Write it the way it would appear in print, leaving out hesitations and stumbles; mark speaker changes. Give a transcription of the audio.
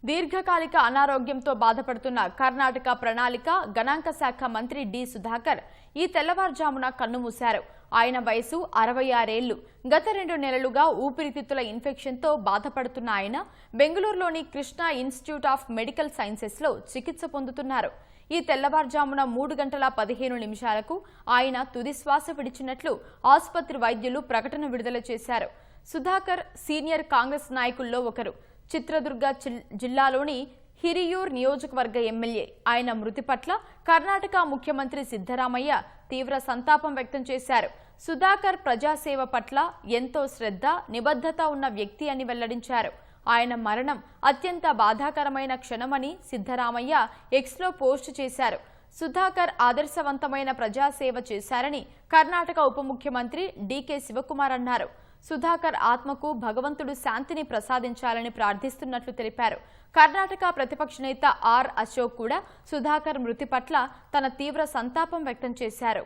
Speaker 1: దీర్ఘకాలిక అనారోగ్యంతో బాధపడుతున్న కర్ణాటక ప్రణాళిక గణాంక శాఖ మంత్రి డి సుధాకర్ ఈ తెల్లవారుజామున కన్నుమూశారు. ఆయన వయసు 66 ఏళ్లు. గత 2 నెలలుగా ఊపిరితిత్తుల ఇన్ఫెక్షన్తో బాధపడుతున్న ఆయన బెంగళూరులోని కృష్ణా ఇన్స్టిట్యూట్ ఆఫ్ మెడికల్ సైన్సెస్లో చికిత్స పొందుతున్నారు. ఈ తెల్లవారుజామున 3 గంటల 15 నిమిషాలకు ఆయన తుది శ్వాస విడిచినట్లు ఆసుపత్రి వైద్యులు ప్రకటన విడుదల చేశారు. సుధాకర్ సీనియర్ కాంగ్రెస్ నాయకుల్లో ఒకరు. చిత్రదుర్గ జిల్లాలోని హిరియూర్ నియోజకవర్గ ఎమ్మెల్యే. ఆయన మృతి పట్ల కర్ణాటక ముఖ్యమంత్రి సిద్ధరామయ్య తీవ్ర సంతాపం వ్యక్తం చేశారు. సుధాకర్ ప్రజాసేవ పట్ల ఎంతో శ్రద్ధ, నిబద్ధత ఉన్న వ్యక్తి అని వెల్లడించారు. ఆయన మరణం అత్యంత బాధాకరమైన క్షణమని సిద్ధరామయ్య ఎక్స్లో పోస్టు చేశారు. సుధాకర్ ఆదర్శవంతమైన ప్రజాసేవ చేశారని కర్ణాటక ఉప ముఖ్యమంత్రి డికే శివకుమార్ అన్నారు. సుధాకర్ ఆత్మకు భగవంతుడు శాంతిని ప్రసాదించాలని ప్రార్థిస్తున్నట్లు తెలిపారు. కర్ణాటక ప్రతిపక్ష నేత ఆర్ అశోక్ కూడా సుధాకర్ మృతి పట్ల తన తీవ్ర సంతాపం వ్యక్తం చేశారు.